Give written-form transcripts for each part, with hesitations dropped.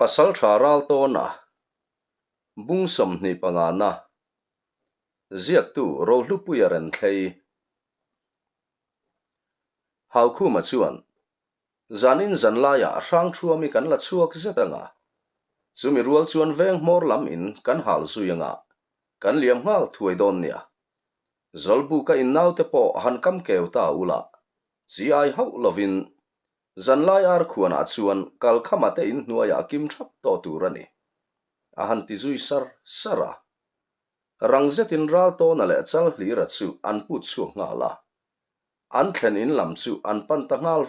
pasal tharal to na bung som ni panga na ziak tu ro hlupu yaren thlei hau khu ma chuan zanin zanlaya rang thuami kan la chuak zetanga chumi rual chuan veng mor lam in kan hal zuyanga kan liam ngal thuai don nia zolbu ka in naute po han kam keu ta ula chi ai hau lovin zanlai ar khuana chuan kal khamate in hnuaya kim thap to turani a han ti zui sara rangzetin ral to na le chal hlira chu an put chu ngala an thlen in lam chu an pan ta ngal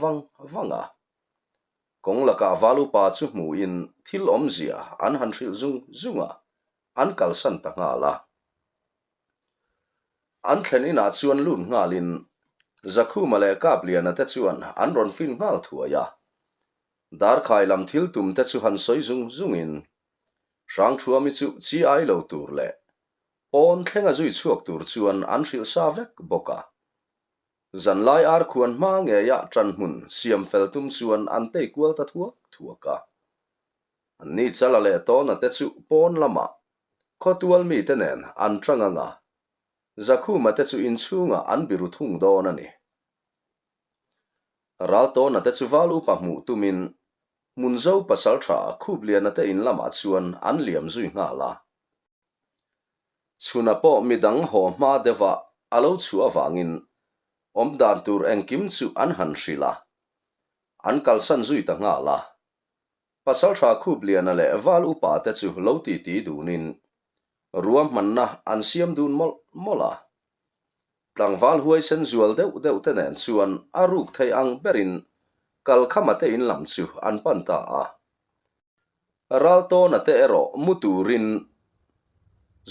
wanga kong laka valu pa chu mu in thil omzia an han hril zunga an kal san ta ngala an thlen in a chuan lun ngalin zakhu male kap lian ate chuan an ron fin ngal thuaya dar khai lam thil tum te chu han soi zungin rang thuami chu chi ai lo tur le on thlenga zui chuak tur chuan an hril sa vek boka zanlai ar khuan ma nge ya tran mun siam fel tum chuan an te kwal ta thuaka an ni chala le to na te chu pon lama khotual mi te nen an tranganga zakhu ma te chu in chunga an biru thung don ani ral to na te chu valu pa mu tumin munzo pasal tha khublian ate in lama chuan an liam zui ngala chuna po midang ho ma dewa alo chu awangin omdan tur engkim chu an han hrila an kalsan zui ta ngala pasal tha khublian ale valu pa te chu lo ti dunin ruam manna an siam dun mola tlangwal huai sen zual deuh te nen chuan aruk thei ang berin kal khamate in lam chu an panta a ral to na te ero muturin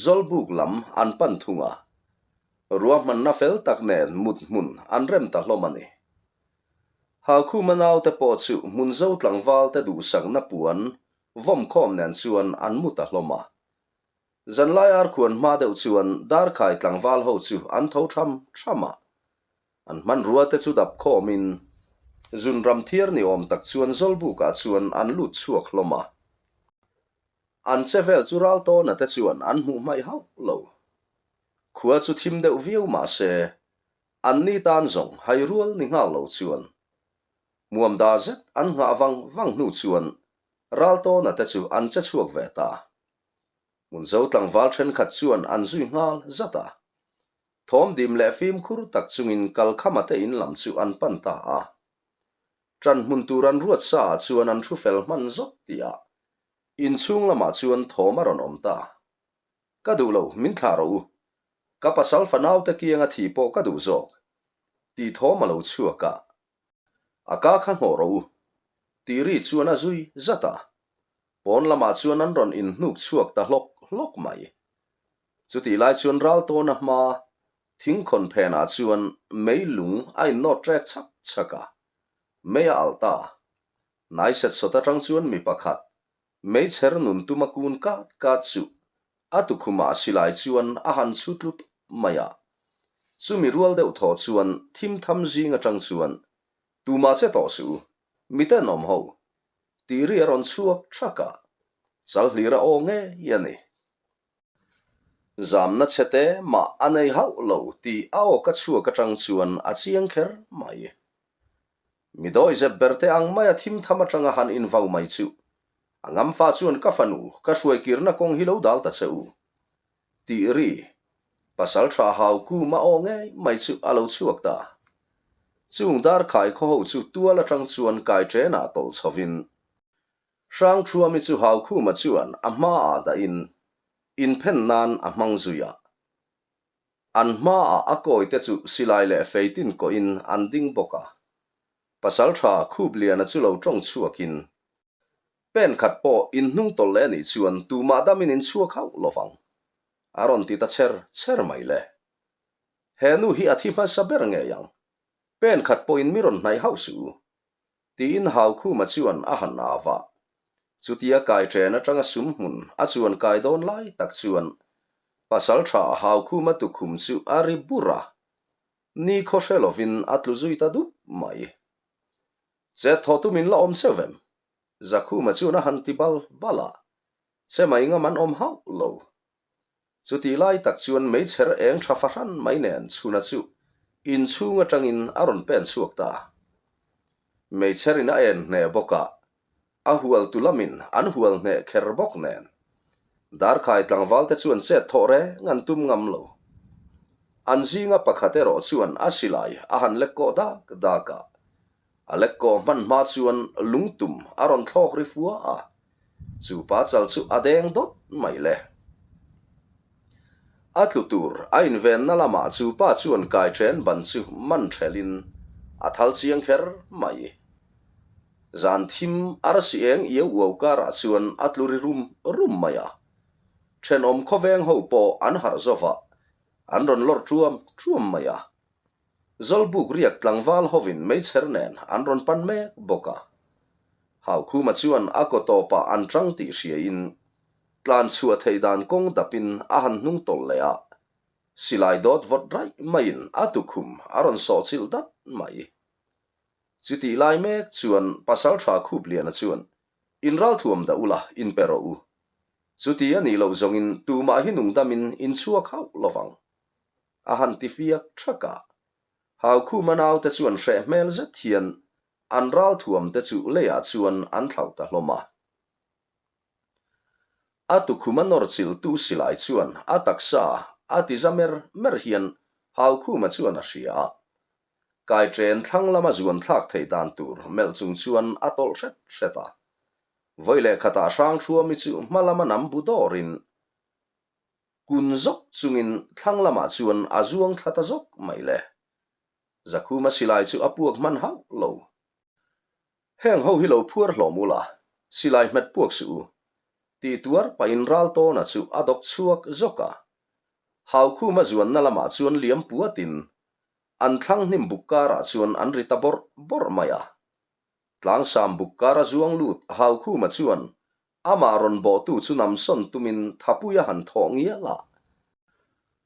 zolbuk lam an pan thunga ruam manna fel tak nen mun an rem ta hlomani hau khu manau te po chu munzo tlangwal te du sang na puan vom khom nen chuan an muta hloma zanlai ar khuan ma deuh chuan dar khai tlangwal ho chu an tho thama an man ruwa te chu dap khomin zun ram thiar ni om tak chuan zolbu ka chuan an lut chuak hloma an chevel chu ral to na te chuan an mu mai hau lo khua chu thim deuh viu ma se an ni tan zong hai rual ni ngal lo chuan muam da zet an nga wang nu chuan ral to na te chu an che chuak ve ta munzo tlangwal then khat chuan an zui ngal zata thom dim le fim khur tak chungin kal khamate in lam chu an panta a tran mun turan ruat sa chuan an thu fel man zot tia in chung lama chuan thomaron omta ka du lo min tharo ka pasal fanau te kianga thi po ka du zok ti thoma lo chuaka aka kha ngoro ti ri chuan a zui zata pon lama chuan an ron in hnuk chuak ta hlok mai chuti lai chuan ral to na ma thing khon phena chuan meilung ai no track chaka meya alta nai set sota tang chuan mi pakhat mei cher nun tumakun ka chu atu khuma silai chuan a han chutlut maya chumi rual deuh tho chuan thim tham zinga tang chuan tuma che to su mite nom ho tiri ron chuak thaka chal hlira o nge yani zamna chete ma anei hau lo ti ao ka chuak ka tang chuan a chiang kher mai midoi ze berte ang maya thim thama tanga han in vau mai chu angam fa chuan ka fanu ka hruai kirna kong hilo dal ta cheu ti ri pasal tha hau ku ma o nge mai chu alo chuak ta chung dar khai kho ho chu tuala tang chuan kai trena tol chovin rang thuami chu hau khu ma chuan ama a da in pen nan a mang zuya an ma a akoi te chu silai le feitin ko in an ding boka pasal tha khublian a chu lo tong chuakin pen khat po in hnung tol le ni chuan tu ma damin in chuak hau lovang aron ti ta cher mai le henu hi athima saber nge yang pen khat po in miron nai hau su tin hau khu ma chuan a han awa chutia kai trena tanga sum hun a chuan kai don lai tak chuan pasal tha hau khu ma tu khum chu ari bura ni khoshelovin atlu zui ta du mai che thotumin la om chevem zakhu ma chu na han ti bal bala se mai nga man om hau lo chu ti lai tak chuan mei cher eng thafaran mai nen chuna chu in chunga tangin aron pen chuak ta mei cherin a en ne boka a hual tulamin an hual ne kher bok nen dar khai tlangwal te chuan che thore ngan tum ngam lo an zinga pakhatero chuan asilai a han lekko da ka a lekko man ma chuan lungtum aron thlok ri fuwa a chu pa chal chu adeng dot mai le atlutur a inven na lama chu pa chuan kai tren ban chu man thelin a thal chiang kher mai zan thim arsieng ye wokara chuan atluri rum maya then om khoveng ho po an har zova an ron lor truam maya zolbuk riak tlangwal hovin mei chernen an ron pan me boka hau khu ma chuan akoto pa an tang ti hria in tlan chua theidan kong dapin a han hnung tol lea silai dot vot rai main atukhum aron so chil dat mai chuti lai mek chuan pasal tha khup lian a chuan in ral thuam da ula in pero u chuti ani lo zongin tu ma hi nung damin in chuak hau lovang a han ti fiak thaka hau khu manaw te chuan hre mel zet hian an ral thuam te chu leya chuan an thlau ta hloma atukhuma nor chil tu silai chuan ataksa ati zamer mer hian hau khu ma chuan a hria kai tren thlang lama zuan thlak thei dan tur mel chung chuan atol seta voile khata sang thua mi chu malama nam budorin kun zok chungin thlang lama chuan azuang thata zok maile zakhuma silai chu apuak man hau lo heng ho hi lo phuar hlomula silai met puak su ti tuar pa in ral to na chu adok chuak zoka hau khu ma zuan na lama chuan liam puatin an thlang nim bukara chuan an rita bor maya tlang sam bukara zuang lut hau khu ma chuan amaron bo tu chu nam son tumin thapuya han thongia la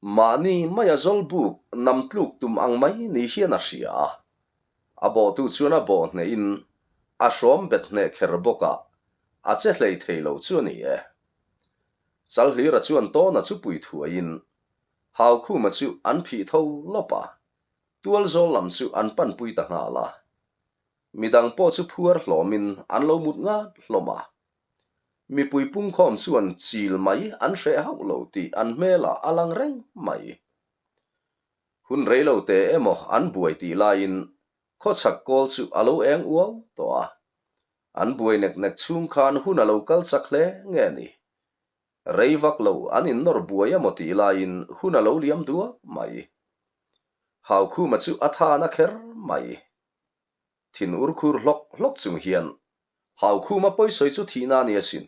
mani maya zolbuk nam tluk tum ang mai ni hian a hria a bo tu chuan a bo ne in a hrom bet ne kher boka a che hlei theilo chu ni e chal hlira chuan to na chu pui thua in hau khu ma chu an phi tho lopa tual zol lam chu an pan pui ta nga la midang po chu phuar hlomin an lo mut nga hloma mi pui pung khom chuan chil mai an hre hau lo ti an mela alang reng mai hun reilo te emo an buai ti lain kho chak kol chu alo eng ual to a an buai nek chung khan hun alo kal chak hle nge ni reivak lo an in nor buai amoti lain hun alo liam dua mai hau khu ma chu atha na kher mai thin urkhur hlok chung hian hau khu ma poi soi chu thina ni asin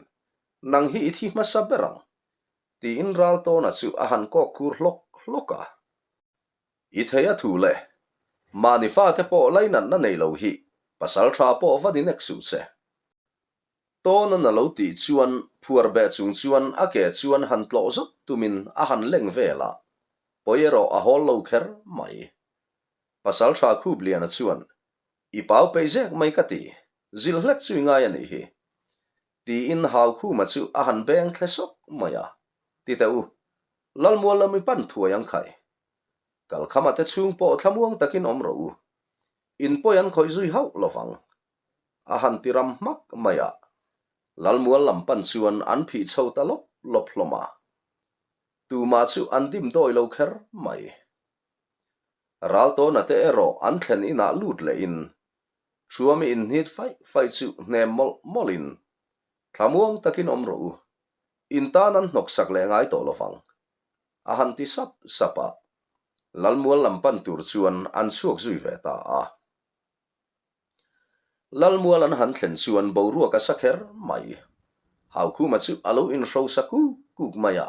nang hi ithi ma saberang ti in ral to na chu a han ko kur hloka i theya thu le mani fa te po lainan na nei lo hi pasal tha po vadinek su che to na lo ti chuan phuar be chung chuan a ke chuan han tlo zot tumin a han leng vela poyero a hol lo kher mai pasal tha khub lian a chuan i pau peizek mai ka ti zil hlek chu ngai ani hi ti in hau khu ma chu a han beng thlesok maya ti te u lalmual lami pan thuayang khai kal khama te chung po thlamuang takin om ro u in poyan khoi zui hau lovang a han tiram mak maya lalmual lam pan chuan an phi chho ta lop hloma tu ma chu an dim doi lo kher mai ral to na te ero an thlen ina lut le in chuami in hit fai chu hne molin thlamuang takin om ro u in tan an hnok sak le ngai to lovang a han ti sapa lalmual lampan tur chuan an chuak zui ve ta a lalmual an han thlen chuan boruak a sakher mai hau khu ma chu alo in ro saku kuk maya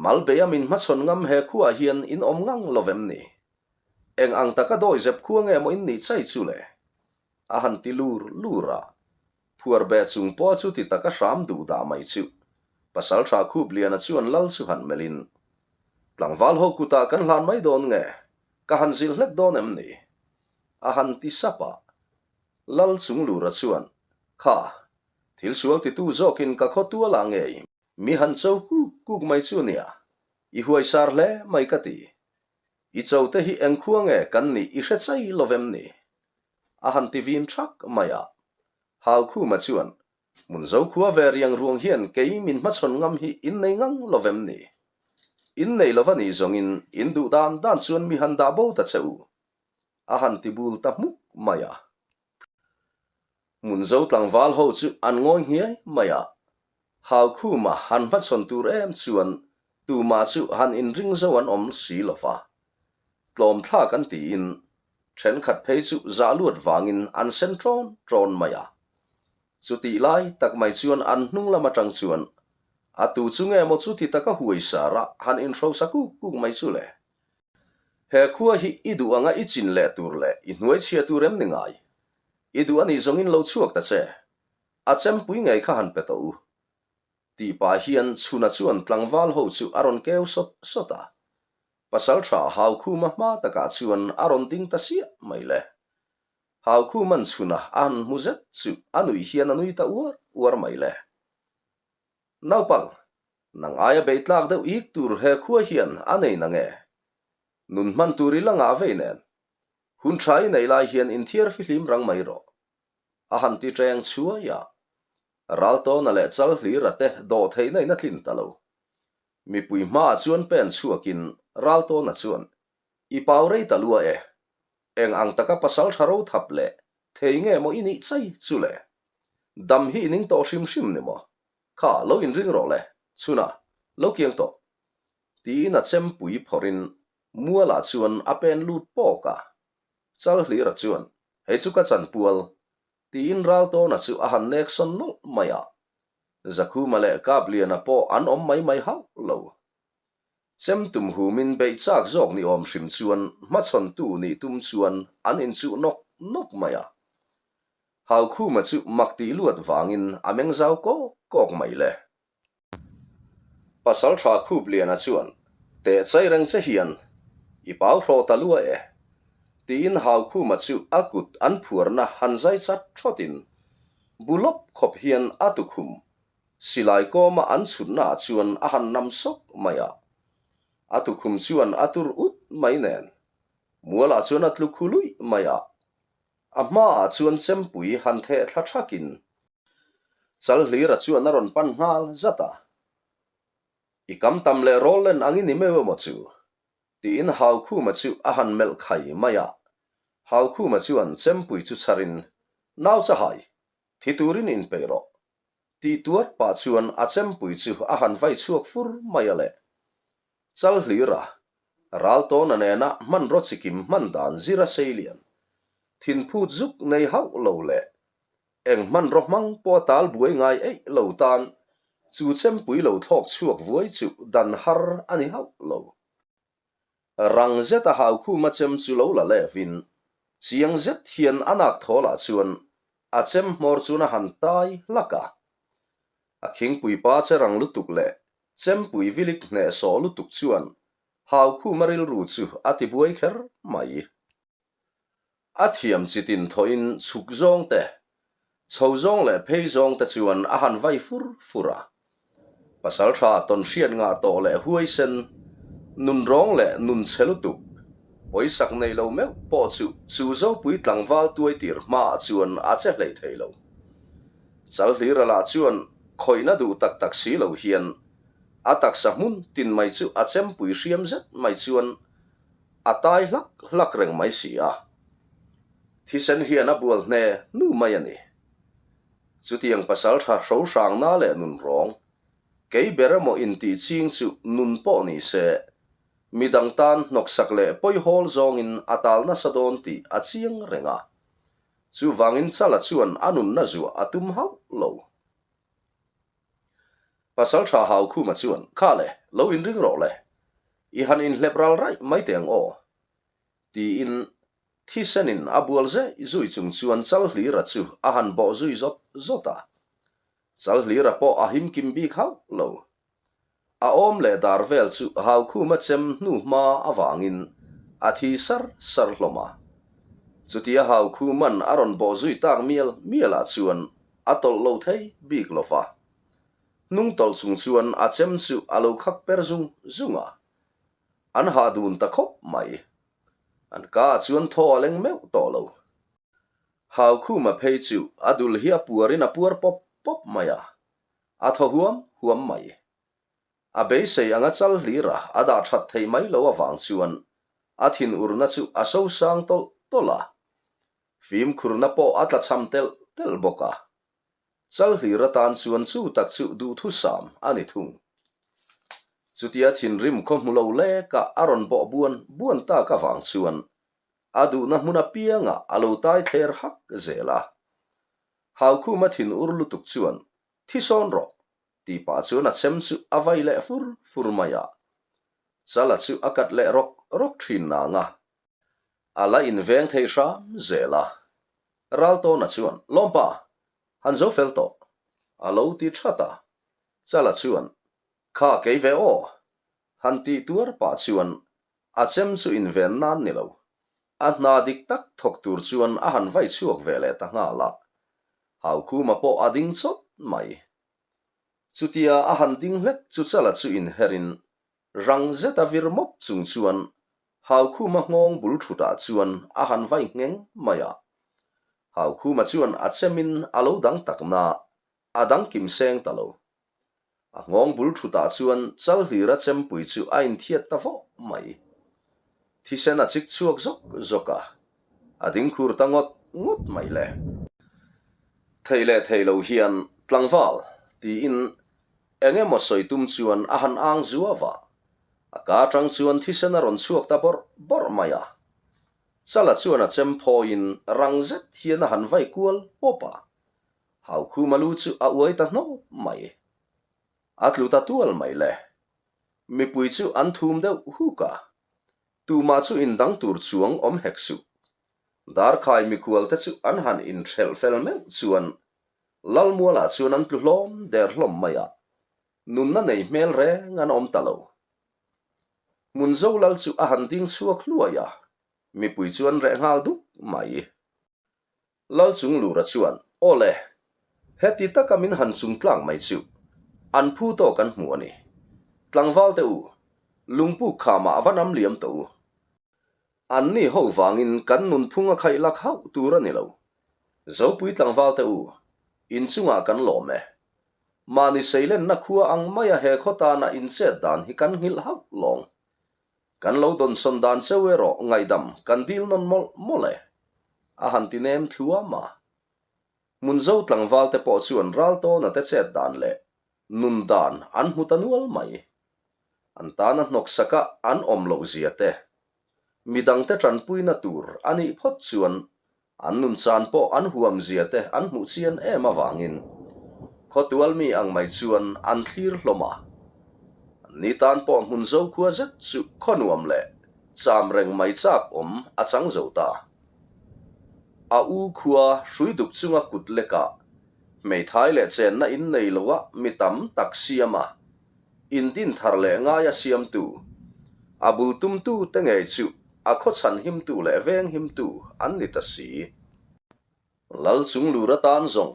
malbeyamin ma chon ngam he khuwa hian in om ngang lovem ni eng ang taka doi zep khuang e mo in ni chai chu le a han ti lura phuar be chung po chu ti taka ram du da mai chu pasal tha khup lian a chuan lal chu han melin tlangwal ho kuta kan hlan mai don nge ka han zil hlek don em ni a han ti sapa lal chung lura chuan kha thil sual ti tu zokin ka kho tua la nge mi han chau ku mai chu nia I huai sar le mai ka ti I chau te hi eng khuang e kan ni I hre chai lovem ni a han ti vin thak maya hau khu ma chuan mun zo khuwa ve riang ruang hian ke min ma chon ngam hi in nei ngang lovem ni in nei lovani zongin in du dan chuan mi han da bo ta cheu a han ti bul ta muk maya mun zo tlang wal ho chu an ngoi hiai maya hau khu ma han ma chon tur em chuan tu ma chu han in ring zo an om si lova tlom thla kan ti in then khat phei chu za luat wangin an sen tron maya chu ti lai tak mai chuan an hnung lama tang chuan a tu chunge mo chu ti taka huai sara han in tho saku ku mai chu le he khuwa hi idu anga I chin le tur le I hnuai chia turem ni ngai idu ani zongin lo chuak ta che a chem pui ngai kha han pe to ti pa hian chuna chuan tlangwal ho chu aron keu sota pasal tha hau khu ma taka chuan aron ting ta sia mai le hau khu man chuna an muzet chu anui hian anui ta uar mai le naupang nang aya beitlak deuh ik tur he khuwa hian anei na nge nun man turi langa ve nen hun thai nei lai hian in thiar filim rang mai ro a han ti treng chua ya ralto na le chal hli rate do thei nei na thlin ta lo mi pui ma chuan pen chuakin ralto na chuan I pau rei ta lua e eng ang taka pasal tharo thap le thei nge mo ini chai chu le dam hi ning to shim ni mo kha lo in ring ro le chuna lo kiang to ti na chem pui phorin mua la chuan apen lut po ka chal hli ra chuan he chu ka chan pual ti in ralto na chu a han nek son no maya zakhu male kabliana po an om mai hau lo chem tum hu min be chak jok ni om shim chuan ma chon tu ni tum chuan an in chu nok maya hau khu ma chu makti luat wangin ameng zau kok mai le pasal tha khu bliana chuan te chai rang che hian I pau hro ta lua e tin hau khu ma chu akut an phur na han zai chat thotin bulop khop hian atukhum silai ko ma an chut na chuan a han nam sok maya atukhum chuan atur ut mai nen muala chuan atlu khului maya ama chuan chempui han the thla thakin chal hlira chuan aron pan ngal zata I kam tam le rolen angin ni mewe mo chu ti in hau khu ma chu a han mel khai maya hau khu ma chuan chempui chu charin nau cha hai thiturin in peiro ti tuar pa chuan a chempui chu a han vai chuak fur maya le chal hlira ralto na nena man ro chikim man dan zira seilian thin phut zuk nei hau lo le eng man ro mang po tal buai ngai ei lo tan chu chempui lo thok chuak vuai chu dan har ani hau lo rang zeta hau khu ma chem chu lo la le vin chiang zet hian anak thola chuan a chem mor chuna han tai laka a khing pui pa che rang lutuk le chem pui vilik ne so lutuk chuan hau khu maril ru chu ati buai kher mai athiam chitin thoin chuk zong te chho zong le phei zong ta chuan a han vai fura pasal tha ton hrian nga to le huai sen nun rong le nun chelutuk oi sak nei lo me po chu zo pui tlangwal tuai tir ma chuan a che hlei thei lo chal hlira la chuan khoina du tak si lo hian atak sa mun tin mai chu a chem pui hriam zet mai chuan atai hlak reng mai si a thisen hian a bual hne nu mai ani chutiang pasal tha ro sang na le nun rong kei beramo in ti ching chu nun po ni se midang tan nok sak le poi hol zong in atal na sadon ti a chiang renga chu wangin chala chuan anun na zu atum hau lo pasal tha hau khu ma chuan kha le lo in ring ro le I han in lebral rai mai teng o ti in thisenin abual ze zui chung chuan chal hlira chu a han bo zui zota chal hlira po a him kim bi khau lo a om le dar vel chu hau khu ma chem nu ma awangin a thi sar hloma chutia hau khu man aron bo zui tak miela chuan atol lo thei bik lova nung tol chung chuan a chem chu alo khak per zunga an ha dun ta khop mai an ka chuan tho leng meu to lo hau khu ma phei chu adul hi apuarin apuar pop maya a tho huam mai a be sei anga chal hlira ada that thei mai lo awang chuan a thin urna chu a so sang tola phim khurna po atla cham tel boka chal hlira tan chuan chu tak chu du thu sam ani thung chutia thin rim kho mulo le ka aron bo buan ta ka wang chuan adu na hmuna pianga alo tai thler hak zela hau khu ma thin urlu tuk chuan thison ro ti pa chuan a chem chu avai le fur maya chala chu akat le rok thin na nga ala in veng thei ram zela ralto na chuan lompa hanzo felto alo ti thata chala chuan kha ke ve o han ti tur pa chuan a chem chu in ven nan ni lo a na dik tak thok tur chuan a han vai chuak vele ta nga la hau khu ma po ading chot mai chutia a han ding hlek chu chala chu in herin rang zeta vir mop chung chuan hau khu ma ngong bul thuta chuan a han vai ngeng maya hau khu ma chuan a chemin alo dang takna adang kim seng talo a ngong bul thuta chuan chal hlira chem pui chu a in thiat ta vo mai thisen a chik chuak zoka ading khur ta ngot mai le theilo hian tlangwal ti in enge mo soitum chuan a han ang zuawa a ka tang chuan thisen a ron chuak ta bor maya chala chuan a chem pho in rangzet hian a han vai kual popa hau khu malu chu a uai ta no mai atlu ta tual mai le mi pui chu an thum deuh huka tu ma chu in dang tur chuang om heksu dar khai mi kual te chu an han in thel fel me chuan lalmuala chuan an tluhlom der hlom maya nun na nei mel re ngan om talo mun zo lal chu a han ding chuak luaya mi pui chuan re ngal du mai lal chung lura chuan ole heti takamin han chung tlang mai chu an phu to kan hmu ani tlangwal te u lungpu khama vanam liam to an ni ho wangin kan nun phunga khai lak hau tura ni lo zo pui tlangwal te u in chunga kan lo me mani seilen na khua ang maya he khota na in che dan hi kan hil hau long kan lo don son dan chewero ngai dam kan dil non mole a han tinem thua ma mun zo tlangwal te po chuan ralto na te che dan le nun dan an hutanual mai an ta na nok saka an om lo ziate midang te tran pui na tur ani phot chuan an nun chan po an huam ziate an mu chian ema wangin khotual mi ang mai chuan an thlir hloma ni tan po mun zo khua zet chu khonuam le cham reng mai chak om achang zo ta a u khua hruiduk chunga kut leka mei thai le chen na in nei lowa mitam tak siama in din thar le nga ya siam tu abul tum tu te ngei chu a kho chan him tu le veng him tu an ni ta si lal chung lura tan zong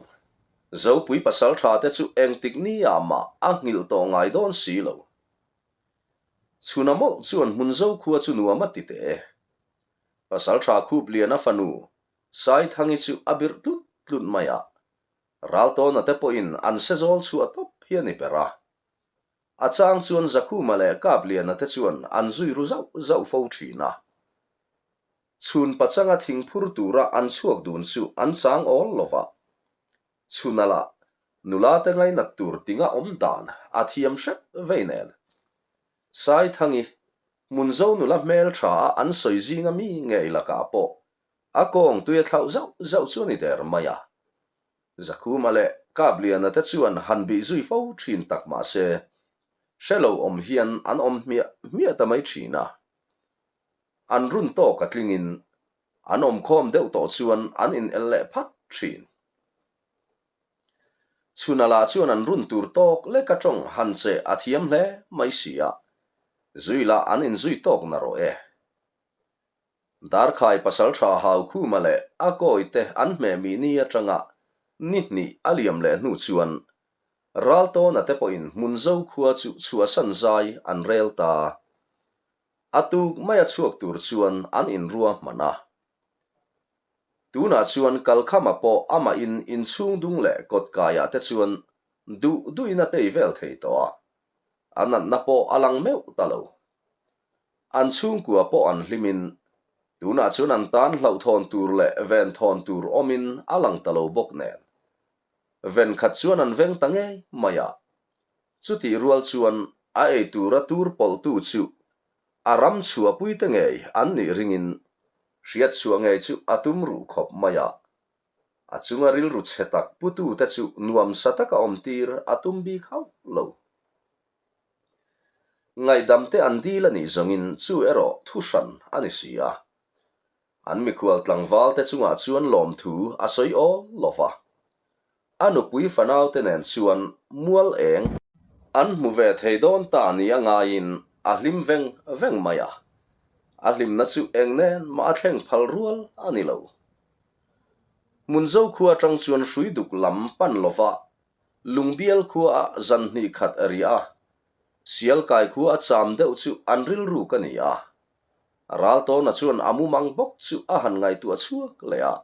zo pui pasal tha te chu eng tik ni ama a ngil to ngai don si lo chunamol chuan mun zo khua chu nuama ti te pasal tha khup liana fanu sai thangi chu abir tlut maya ralto na te po in an sezol chu atop hiani pera achang chuan zakhu male kap liana te chuan an zui ru zau fo thina chun pachanga thing phur tura an chuak dun chu an chang ol lova chunala nula te ngai na tur tinga om dan a thiam shrep veinen sai thangi munzo nula mel tha an soi zinga mi ngei la ka po akong tuya thlau zau chu ni der maya zakhu male kabliana te chuan han bi zui fo thin tak ma se shelo om hian an om mia ta mai thina an run to katlingin an om khom deuh to chuan an in elle phat thin chunala chuan an run tur tok le ka tong han che athiam hle mai sia zuila an in zui tok na ro e dar khai pasal tha hau khu male a koi te an me mi ni atanga ni aliam le nu chuan ralto na te po in munzo khua chu chua san zai an rel ta atu maya chuak tur chuan an in ruwa mana tuna chuan kalkhama po ama in chung dung le kot kaya te chuan du ina te vel thei to anan na po alang meu talo an chung kwa po an hlimin tuna chuan an tan hlau thon tur le ven thon tur omin alang talo bok nen ven khat chuan an veng tange maya chuti rual chuan a ei tura tur pol tu chu aram chua puite ngei an ni ringin riat chua ngei chu atum ru khop maya achunga ril ru chetak putu te chu nuam sataka omtir atum bi khau lo ngai damte an dil ani zongin chu ero thusan ani sia an mi khual tlangwal te chunga chuan lom thu asoi o lova anu pui fanau te nen chuan mual eng an mu ve theidon ta ni anga in ahlim veng maya ahlim na chu eng nen ma thleng phal rual ani lo munzo khua tang chuan hrui duk lam pan lova lungbial khua zan hni khat aria sial kai khua cham deuh chu anril ru kania ral to na chuan amumang bok chu a han ngai tu chuak lea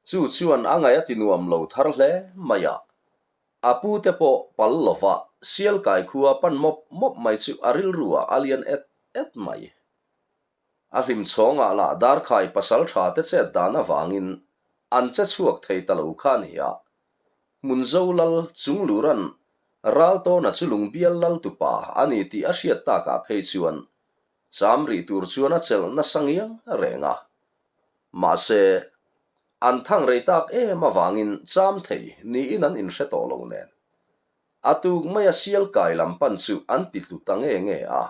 chu chuan angai atinuam lo thar hle maya apu te po pal lova sial kai khua pan mop mai chu aril ruwa alian et mai ahlim chonga la dar khai pasal tha te che dana wangin an che chuak thei talo khania munzo lal chungluran ral to na chulung bial lal tupa ani ti a hriat ta ka phei chuan chamri tur chuan a chel na sangiang renga ma se an thang rei tak ma wangin cham thei ni in an in hre to lo nen atuk maya sial kai lam pan chu an ti tu tange nge a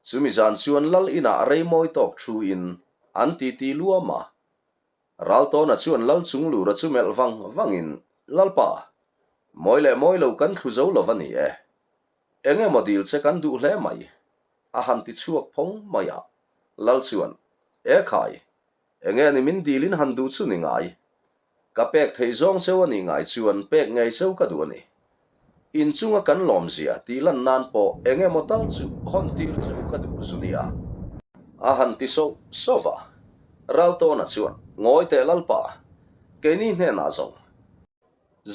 chumi zan chuan lal ina rei moi tok thu in an ti luama ral to na chuan lal chunglu ra chu mel wangin lalpa moi lo kan thu zo lo vani enge modil che kan du hle mai a han ti chuak phong maya lal chuan khai enge ni min dilin han du chu ni ngai ka pek thei zong cheu ani ngai chuan pek ngai cheu ka du ani in chunga kan lom zia ti lan nan po enge motal chu hon tir chu ka du zunia a han ti sova ral to na chuan ngoi te lalpa ke ni hne na zong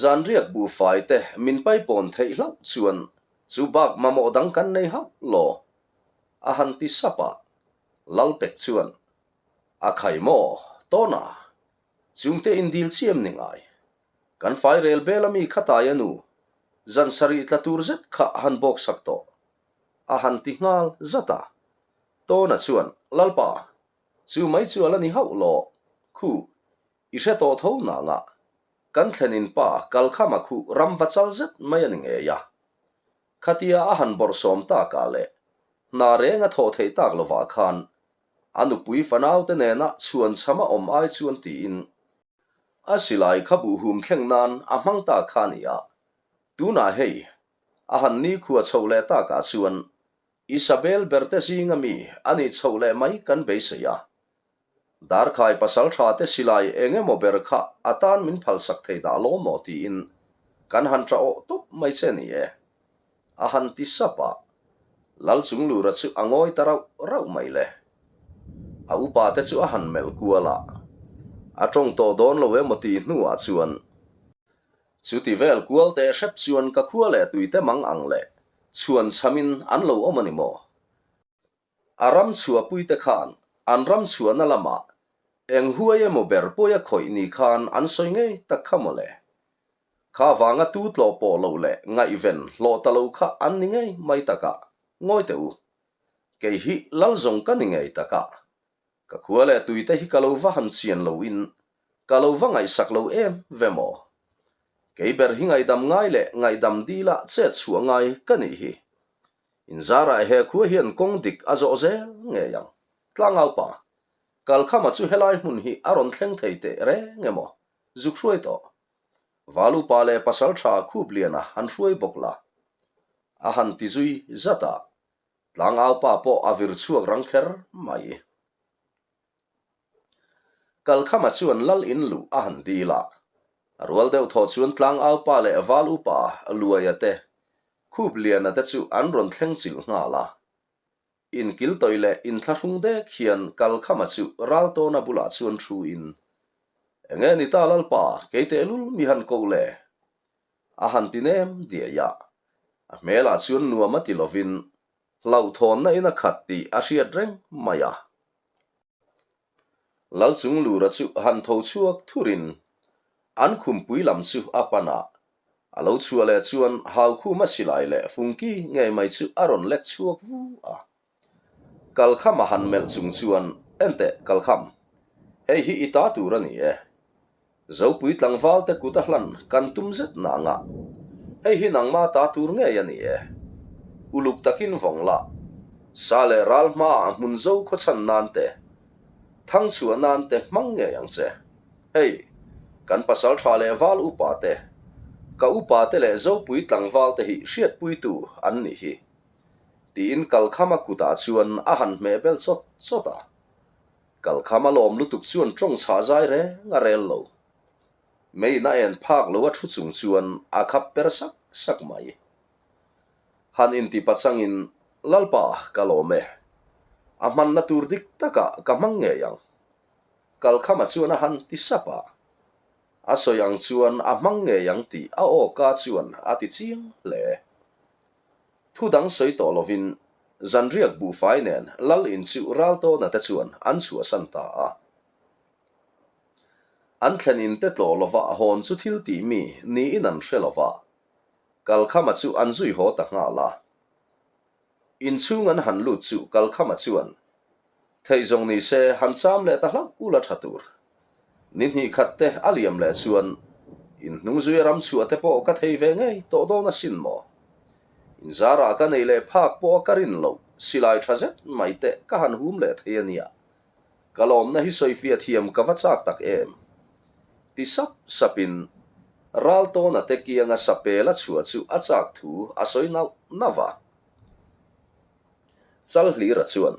zan riak bu fai te min pai pon thei hlau chuan chu bak mamo dang kan nei hau lo a han ti sapa lal pek chuan a khai mo tona chungte in dil chiam ni ngai kan fai rel belami khatai anu zan sari tlatur zet kha han bok sakto a han ti ngal zata tona chuan lalpa chu mai chu ala ni hau lo khu i hre to tho na nga kan thlenin pa kalkhama khu ram wachal zet mai ani nge ya khatia a han bor som ta ka le na renga tho thei tak lova khan anu pui fanau te nena chuan chama om ai chuan ti in asilai khabu hum thleng nan a hmang ta khania tuna hei a han ni khua chole ta ka chuan Isabel berte singa mi ani chole mai kan be se ya dar khai pasal tha te silai enge mo ber kha atan min phal sak thei da lo mo ti in kan han tra o top mai che ni a han ti sapa lal chung lu ra chu angoi tarau rau mai le a upa te chu a han mel kuala a tong to don lo we mo ti hnu a chuan chu ti vel kual te hrep chuan ka khua le tuite mang ang le chuan chamin an lo omani mo aram chua puite khan an ram chua na lama eng huaye mo ber poya khoi ni khan an soi nge tak khamole kha wanga tu tlo po lo le ngai ven lo talo kha an ni nge mai taka ngoi te u ke hi lal zong ka ni nge taka ka khua le tuite hi kalo va han chian lo in kalo va ngai sak lo em vemo ke ber hi ngai dam ngai le ngai dam dila che chua ngai ka ni hi in zara he khu hian kong dik azo zel nge yang tlangau pa kalkhama chu helai mun hi aron thleng thei te re ngemo zuk hruai to valu pa le pasal tha khu bliana han hruai bokla a han ti zui zata tlangau pa po avir chuak rangkher mai kalkhama chuan lal in lu a han dila rual deuh thaw chuan tlang au pa le aval upa luaya te khup liana te chu an ron thleng chil nga la in kil toile in thlahung dek hian kal khama chu ral to na bula chuan thu in enge ni ta lalpa keite lul mi han ko le a han tinem dia ya a mela chuan nuama ti lovin lau thon na ina khat ti a hriat reng maya lal chung lura chu han tho chuak thurin an khum pui lam chu apana alo chua le chuan hau khu ma silai le fungki nge mai chu aron lek chuak vu a kal khama han mel chung chuan ente kal kham hei hi ita tur ani e zo pui tlang wal te kuta hlan kan tum zet na nga hei hi nang ma ta tur nge ani e uluk takin vongla sale ral ma mun zo kho chan nan te thang chua nan te mang nge yang che hei kan pasal tha le wal upa te ka upa te le zo pui tlang wal te hi hriat pui tu an ni hi ti in kal khama kuta chuan a han me bel chot chota kal khama lom lutuk chuan tong cha zai re nga rel lo mei na en phak lo a thu chung chuan a khap per sak sak mai han in ti pachang in lalpa kalome a man na tur dik taka ka mang nge yang kal khama chuan a han ti sapa a soyang chuan a mang nge yang ti a o ka chuan a ti chiang le thu dang soi to lovin zanriak bu fai nen lal in chu ral to na ta chuan an chua santa a an thlenin te tlo lova hon chu thil ti mi ni in an hrelova kal khama chu an zui ho ta nga la in chung an han lut chu kal khama chuan thei zong ni se han cham le ta hlang ula thatur nin hi khat te aliam le chuan in nung zui ram chu ate po ka thei ve ngei to do na sin mo in zara ka nei le phak po karin lo silai thazet mai te ka han hum le theiania kalom na hi soifia thiam ka wachak tak em ti sap sapin ral to na te kianga sapela chua chu achak thu asoi nawa chal hlir chuan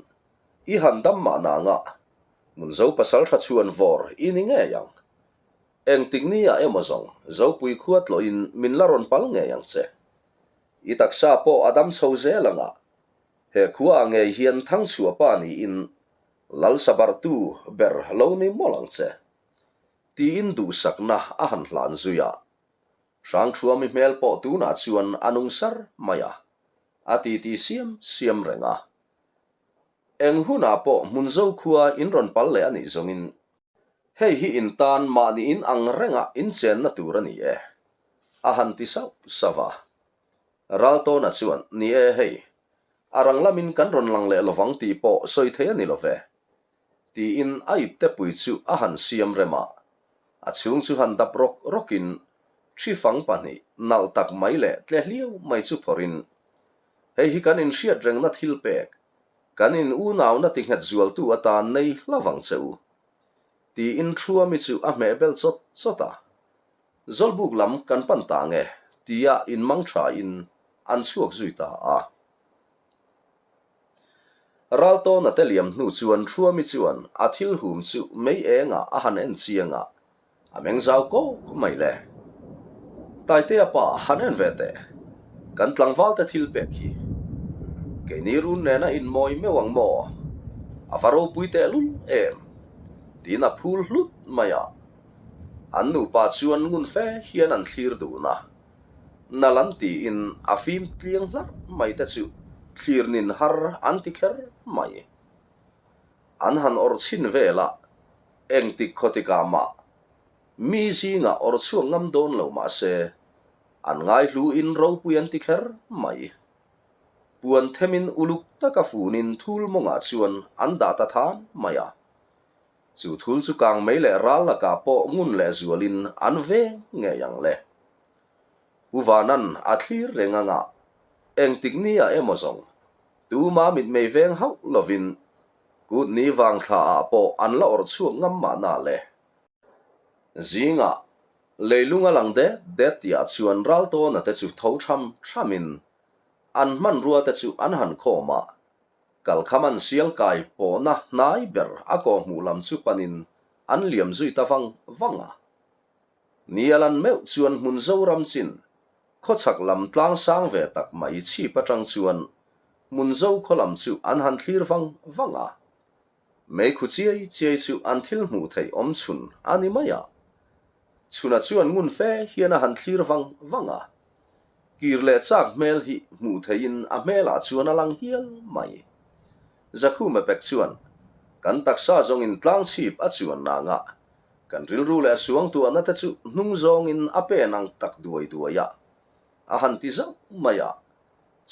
i han dam ma na nga mun zo pasal tha chuan vor ini nge yang eng tingnia emozong zo pui khuat lo in min laron pal nge yang che i taksa po adam choze langa he khuwa nge hian thang chua pa ni in lal sabar tu ber lo ni molang che ti in du sakna a han hlan zuya rang thua mi mel po tu na chuan anung sar maya ati ti siam renga eng huna po munzo khua in ron pal le ani zongin hei hi in tan ma ni in ang renga in chen na tur ani e a han ti sau sawa ral to na chuan ni e hei arang lamin kan ron lang le lovang ti po soi the ani love ti in aip te pui chu a han siam rema a chung chu han dap rokin thi fang pani nal tak mai le tle hliu mai chu phorin hei hi kan in hriat reng na thil pek kan in u naw na ti ngat zual tu ata nei lawang cheu ti in thua mi chu a me bel chota zolbuk lam kan pan ta nge tia in mang tha in an chuak zui ta a ralto na teliam hnu chuan thua mi chuan a thil hum chu mei enga a han en chianga a meng zau ko mai le tai te apa han en vete kan tlangwal te thil pek hi ke ni run ne na in moi mewang mo avaro puite lul em tina phul hlut maya annu pa chuan ngun fe hian an thlir du na nalanti in afim tliang hlar mai ta chu thlir nin har antikher mai an han or chin vela engtik khotika ma mi zinga or chuang ngam don lo ma se an ngai hlu in ro puyan tikher mai puan themin uluk taka funin thul monga chuan an data than maya chu thul chu kang mai le ral la ka po ngun le zualin an ve nge yang le uwanan athlir renganga eng tiknia emozong tu ma mit mei veng hau lovin gut ni wang tha po an la or chu ngam ma na le zinga leilunga lang de tia chuan ral to na te chu tho thamin an man rua te chu an han khoma kal khaman sial kai po na nai ber a ko mu lam chu panin an liam zui ta wanga nialan meu chuan mun zo ram chin kho chak lam tlang sang ve tak mai chi patang chuan mun zo kho lam chu an han thlir vanga mei khu chiai chu an thil mu thei om chun ani maya chuna chuan ngun fe hian a han thlir vanga kir le chak mel hi mu thein a mela chuan a lang hial mai zakhu ma pek chuan kan taksa zong in tlang chip a chuan na nga kan ril ru le suang tu na ta chu hnung zong in a pe nang tak duaya a han ti zo maya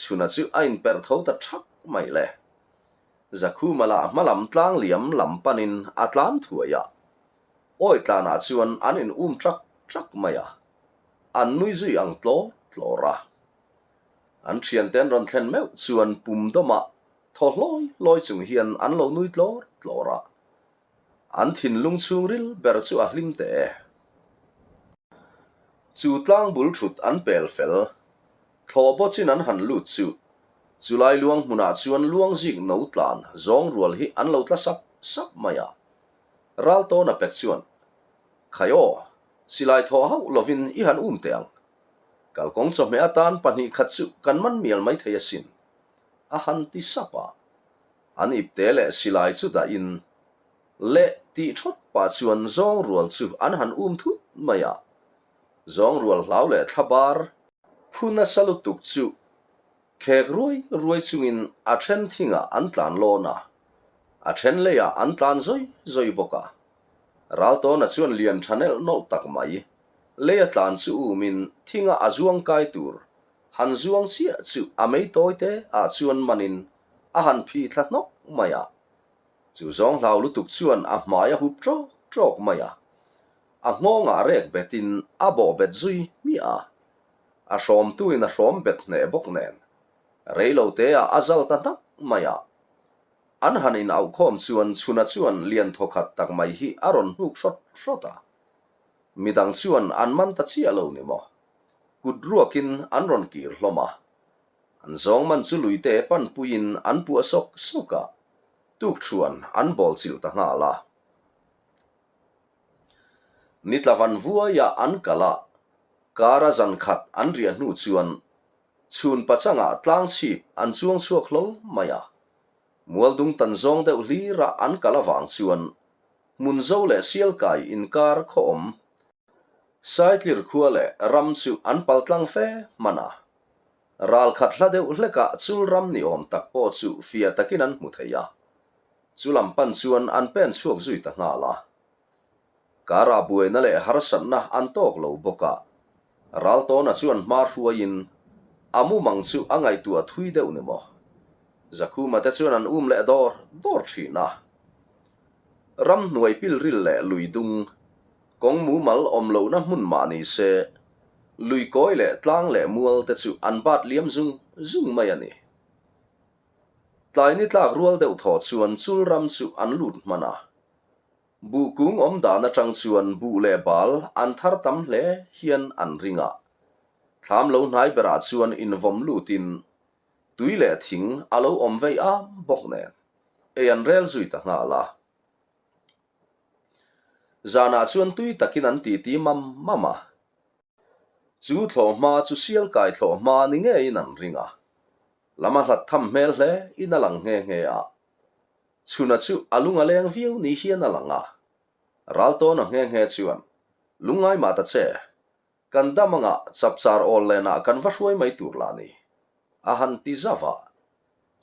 chuna chu ain per tho ta thak mai le zakhu mala malam tlang liam lam panin atlam thuaya oi tlana chuan anin trak maya an nui zui ang tlora an thian ten ron thlen meu chuan pum doma tho loi chung hian an lo nui tlora an thin lung chung ril ber chu a hlim te chu tlang bul thut an pel fel tho bo chin an han lut chu chulai luang hmuna chuan luang zik no tlan zong rual hi an lo tla sap maya ral to na pek chuan khayo silai tho hau lovin I han teang kal kong chome atan pani khat chu kan man mial mai thei asin a han ti sapa an ip te le silai chu da in le ti thot pa chuan zong rual chu an han thu maya zong rual hlau le thabar phuna salutuk chu khek ruai chungin a then thinga an tlan lo na a then le ya an tlan zoi boka ral to na chuan lian thanel nol tak mai le tlan chu min thinga azuang kai tur han zuang chia chu amei toite a chuan manin a han phi thlat nok maya chu zong hlau lutuk chuan a hmaya hup trok maya a ngonga rek betin a bo bet zui mi a som tu in a som bet ne bok nen reilo te a azal ta tak maya an hanin au khom chuna chuan lian thokhat tak mai hi aron huk shota midang chuan an man ta chi alo ni mo kudruakin an ron kir hloma an zong man chu luite pan puin an pu asok soka tuk chuan an bol chil ta nga la nitlavan vua ya an kala kara zan khat an ria nu chuan chun pachanga tlang chip an chuang chuak hlol maya mualdung tan zong deuh hli ra an kalawang chuan mun zo le sial kai in kar khom saitlir khua le ram chu an paltlang fe mana ral khat hla deuh hleka chul ram ni om tak po chu fia takin an mutheya chulam pan chuan an pen chuak zui ta nga la kara buaina le harsan na an tok lo boka ral to na chuan mar huain amu mang chu angai tu a thui deuh ni mo zakhu mate chuan an le dor thina ram nuai pil ril le luidung kong mu mal om lo na mun ma ni se lui koi le tlang le mual te chu an bat liam zung mai ani tlai ni tlak rual deuh tho chuan chul ram chu an lut mana bu kung om da na tang chuan bu le bal an thar tam hle hian an ringa tham lo nai bera chuan in vom lutin tui le thing alo om vei a bok nen e an rel zui ta nga la zana chuan tui takin an ti mama chu thlo ma chu sial kai thlo ma ni nge in an ringa lama hlat tham mel hle in alang nge a chuna chu alunga leng viu ni hian alanga ralto na nge chuan lungai ma ta che kan damanga chapchar ol le na kan va hruai mai tur la ni a han ti zawa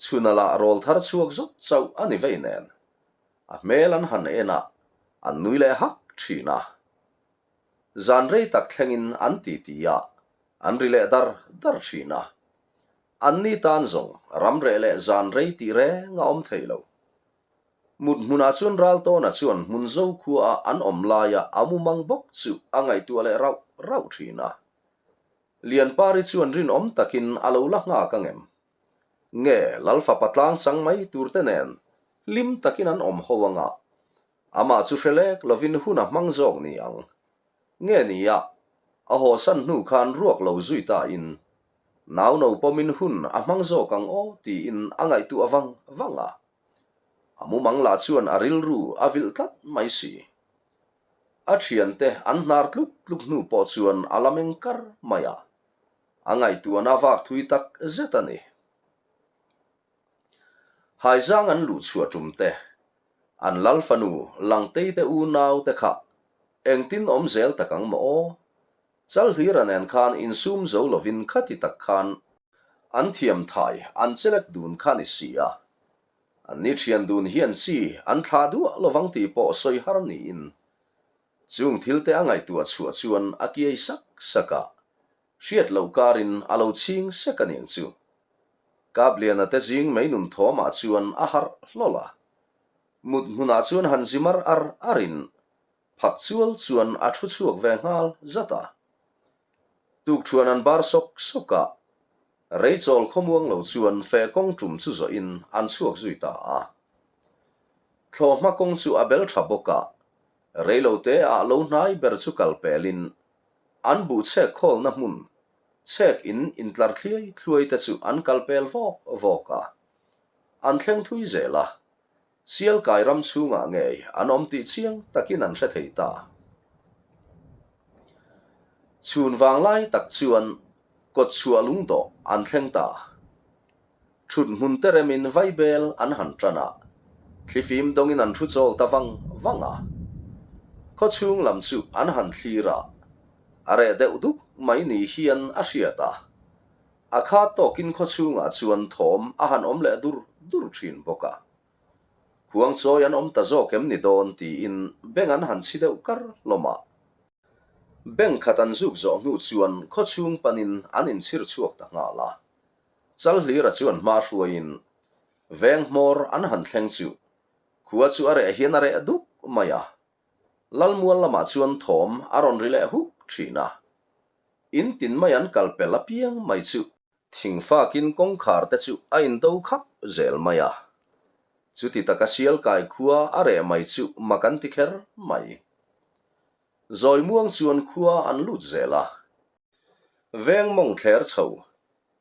chuna la rol thar chuak zot chau ani veinen a melan han ena an nui le hak thina zan rei tak thlengin an tia an rile dar thina an ni tan zong ram re le zan rei ti re nga om theilo mut muna chuan ral to na chuan mun zo khua an om la ya amu mang bok chu angai tu le rau thina lian pari chuan rin om takin alo la nga kangem nge lalfa patlang sang mai tur te nen lim takin an om howanga ama chu hrelek lovin huna mang zong ni ang nge ni ya a ho san nu khan ruak lo zui ta in naw no pomin hun a mang zo kang o ti in angai tu wanga amu mang la chuan aril ru avil tat mai si a thian te an hnar tluk nu po chuan alameng kar maya angai tu na wak thui tak zetani hai zang an lu chua tum te an lal fanu lang te u nau te kha engtin om zel takang mo chal hiran en khan in sum zo lovin khati tak khan an thiam thai an chelek dun khan isia an ni thian dun hian chi an thla du lovang ti po soi har ni in chung thil te angai tu chua chuan akiai sak saka hriat lo karin alo ching sekaning chu kabliana te jing meinun thoma chuan a har hlola mut huna chuan han zimar arin phak chual chuan a thu chuak ve ngal zata tuk thuan an bar sok soka reichol khomuang lo chuan fe kong tum chu zo in an chuak zui ta a thoma kong chu abel thaboka reilo te a lo nai ber chu kal pelin an bu che khol na mun chek in tlar thluai te chu an kal pel voka an thleng thui zela sial kai ram chunga nge an om ti chiang takin an hre thei ta chun wang lai tak chuan kot chua lung do an thleng ta thut mun teremin vaibel an han trana thlifim dongin an thu chol ta wanga kho chung lam chu an han thira are deuh duk mai ni hian a hriata a kha tokin kho chunga chuan thom a han om le dur thin boka khuang choi an om ta zo kem ni don ti in beng an han chi deuh kar loma beng khatan zuk zo nu chuan kho chung panin an in chhir chuak ta nga la chal hlira chuan ma hruain veng mor an han thleng chu khuwa chu are hian are duk maya lalmual lama chuan thom aron rile huk thina in tin mai an kalpela piang mai chu thingfakin kongkhar te chu a in do khap zel maya chuti taka sial kai khuwa are mai chu makan ti kher mai zoi muang chuan khuwa an lut zela veng mong thler chho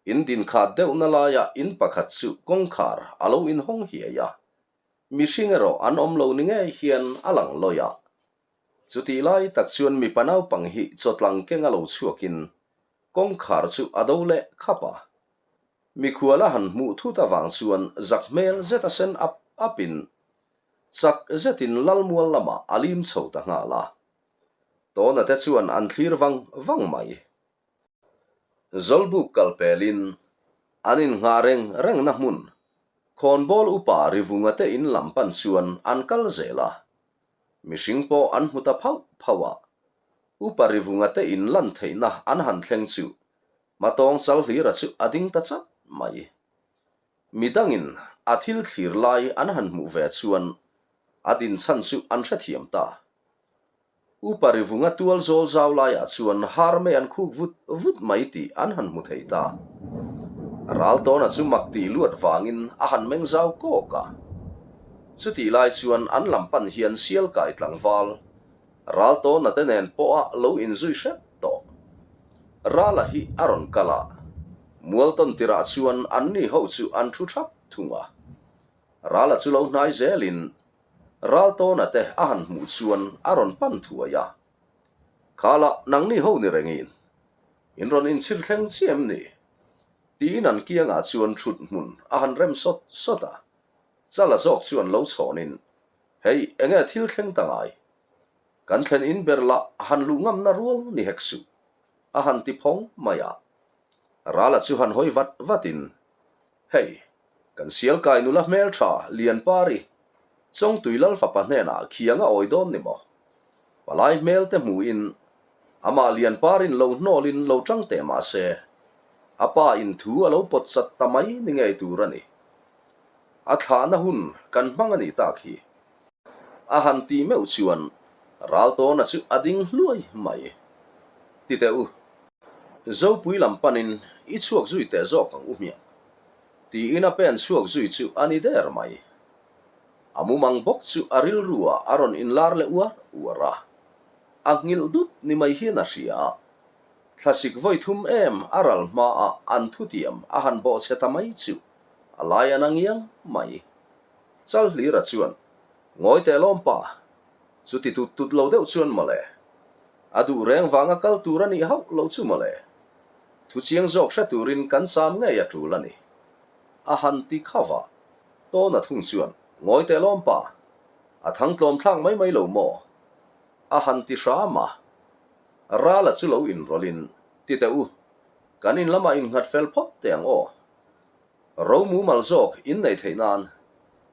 in din kha deuh na la ya in pakhat chu kongkhar alo in hong hi ya mi hringero an om lo ni nge hian alang loya chuti lai tak chuan mi panau pang hi chotlang kenga lo chuakin kongkhar chu adole khapa mi khuala han mu thu ta wang chuan zakmel zeta sen apin chak zetin lalmual lama alim chho ta nga la to na te chuan an thlir wang mai zolbu kalpelin anin ngareng reng na mun khonbol upa rivunga te in lampan chuan an kal zela mishing po an muta phawa upa rivunga te in lan theina an han thleng chu matong chal hlira chu ading ta chat mai midangin athil thlir lai an han mu ve chuan adin chan chu an hre thiam ta upa rivunga tual zol zaw lai a chuan har me an khuk vut mai ti an han mu thei ta ral to na chu makti luat wangin a han meng zaw ko ka chuti lai chuan an lampan hian sial kai tlangwal ral to na te nen po a lo in zui hret to rala hi aron kala mualton tira chuan an ni ho chu an thu thap thunga rala chu lo hnai zelin ral to na te a han mu chuan aron pan thuaya khala nang ni ho ni rengin in ron in chir thleng chiam ni tin an kianga chuan thut mun a han rem sota chala zok chuan lo chonin hei enge thil thleng tangai kan thlen in berla han lungam na rual ni heksu a han ti phong maya rala chu han hoi vatin hei kan sial kai nula mel tha lian pari chong tuilal fa pa hna khianga oidon ni mo palai mel te mu in ama lian parin lo hnolin lo tang te ma se apa in thu alo pot sat tamai ni ngai turani a thla na hun kan mangani ta khi a han ti meu chuan ral to na chu ading hluai mai ti te u zo pui lam panin I chuak zui te zo kang umia ti ina pen chuak zui chu ani der mai amumang bok chu aril ruwa aron in lar le uara angil dut ni mai hian a ria thlasik voi thum em aral ma a an thutiam a han bo cheta mai chu alaya nangiang mai chal hlira chuan ngoi te lompa chu ti tut lo deuh chuan male adu reng wanga kal turani hau lo chu male thu chiang jok sha turin kan sam nge ya tulani a han ti khawa to na thung chuan ngoi te lom pa a thang tlom thlang mai lo mo a han ti sha ma ra la chu lo in rolin ti te u kanin lama in ngat fel phot teang o ro mu mal jok in nei theinan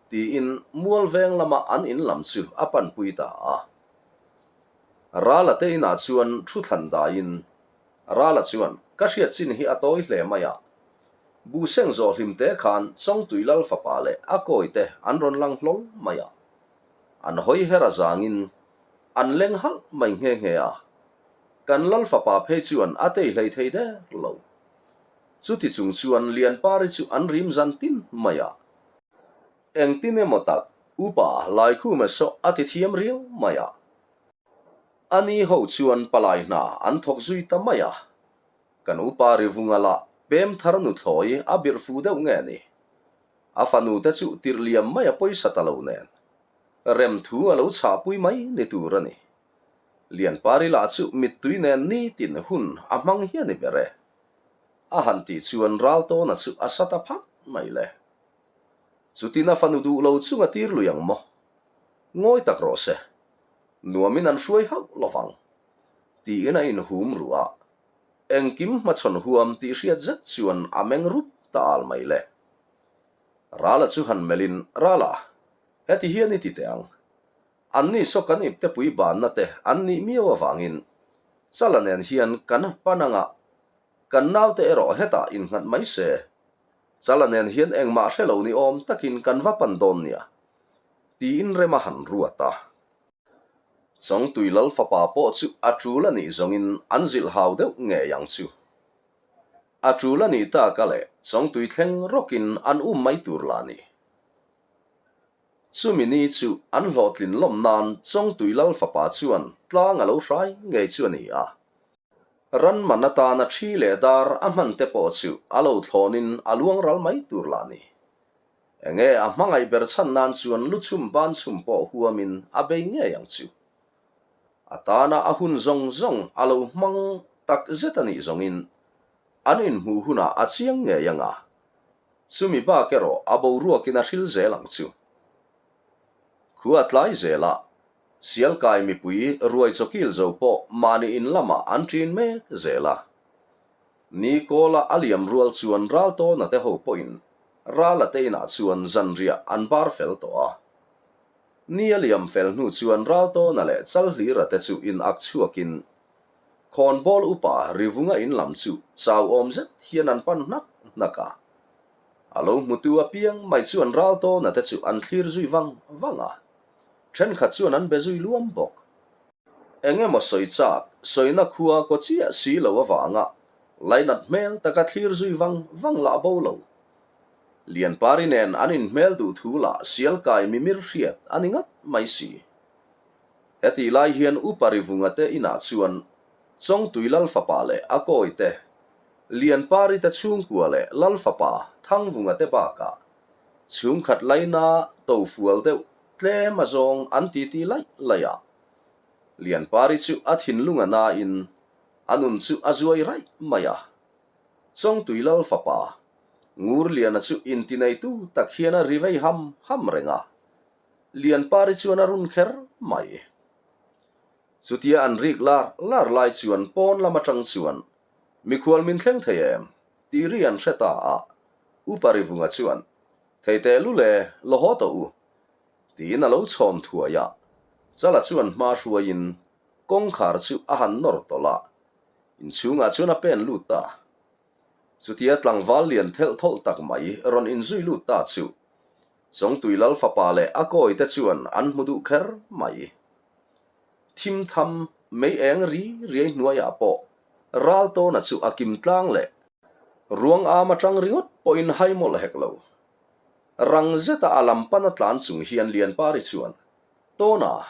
ti in mual veng lama an in lam chu apan puita a ra la te ina chuan thu than da in ra la chuan ka hriat chin hi atoi hle maya bu seng zo hlim te khan chong tuilal fa pa le a koi te an ron lang hlol maya an hoi hera zangin an leng hal mai nge a kan lal fa pa phe chuan atei hlei thei de lo chu ti chung chuan lian pari chu an rim zan tin maya eng tin e motak upa lai khu me so ati thiam riu maya ani ho chuan palai na an thok zui ta maya kan upa ri vungala pem thar nu thloi a bir fu deuh nge ni a fanu te chu tirliam maya poisa ta lo nen rem thu a lo cha pui mai ni tur ani lian pari la chu mit tui nen ni tin hun a mang hian ni bere a han ti chuan ral to na chu a sata phat mai le chutina fanu du lo chunga tir luyang mo ngoi tak ro se nuamin an hruai hau lovang ti ina in hum ruwa engkim ma chon huam ti hriat zat chuan ameng rup ta al mai le rala chu han melin rala heti hian ti teang anni so kanip te pui ban na te anni miawa wangin chalanen hian kan pananga kan nau te ero heta in ngat mai se chalanen hian engma hrelo ni om takin kan va pan don nia ti in rema han ruata chong tuilal fa pa po chu atrula ni zongin anzil hau deuh nge yang chu atrula ni ta kale chong tui thleng rokin an mai tur lani chumini chu an hlotlin lom nan chong tuilal fa pa chuan tlang alo hrai nge chu ni a ran manata na thi le dar a man te po chu alo thlonin aluang ral mai tur lani enge a mangai ber chan nan chuan luchum ban chum po huamin a be nge yang chu atana ahun zong alo mang tak zetani zongin anin mu huna achiang nge yanga sumi ba kero abo ruakina hil zelang chu khuatlai zela sial kai mi pui ruai chokil zo po mani in lama antrin me zela ni kola aliam rual chuan ral to na te ho point rala te na chuan zanria an bar fel to a ni aliam fel nu chuan ral to na le chal hlira te chu in ak chuakin khon bol upa rivunga in lam chu chaw om zet hian an pan nak naka alo mutu apiang mai chuan ral to na te chu an thlir zui wanga then khat chuan an bezui luam bok enge mo soi chak soina khua ko chia si lo awanga lainat mel taka thlir zui wang la bolo lian pari nen anin mel du thula sial kai mimir hriat aningat mai si heti lai hian upari vungate ina chuan chong tuilal fa pa le akoi te lian pari ta chung kuale lal fa pa thang vungate ba ka chung khat laina to fual deuh tle ma zong an ti lai laya lian pari chu athin lunga na in anun chu azuai rai maya chong tuilal fa pa ngur lian chu intinai tu takhiana rivei ham renga lian pari chuan arun kher mai chutia an rik lar lai chuan pon lama tang chuan mi khwal min thleng theiem ti rian hreta a upari vunga chuan theite lu le loho to u ti na lo chom thuaya chala chuan ma hruain kong khar chu a han nor tola in chunga chuna pen lu ta chutia tlangwal lian thel thol tak mai ron in zui lu ta chu chong tuilal fa pa le akoi te chuan an mudu kher mai thim tham mei eng ri nuaya po ral to na chu akim tlang le ruang ama tang ringot po in haimol heklo rang zeta alam pana tlan chung hian lian pari chuan tona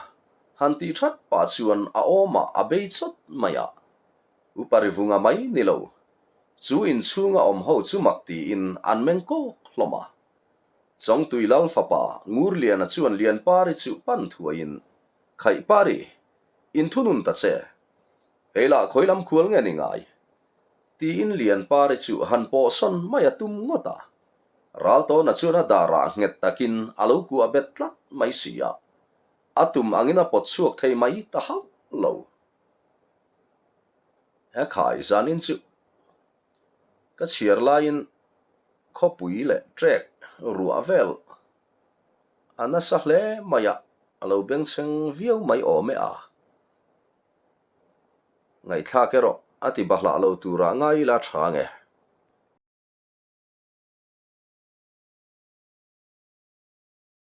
hanti that pa chuan a oma a bei chot maya upari vunga mai nilo chu in chunga om ho chu makti in an mengko hloma chong tuilal fa pa ngur lian a chuan lian pari chu pan thuain khai pari in thunun ta che hela khoilam khual nge ni ngai ti in lian pari chu han po son maya tum ngota ralto na chuna dara nget takin alo ku abetlat mai sia atum angina pot suak thei mai ta ha lo he khai zanin chu ka chiar lain khopui le trek ruwa vel ana sahle maya alo beng cheng viau mai o me a ngai thla ke ro ati bahla lo tura ngai la thange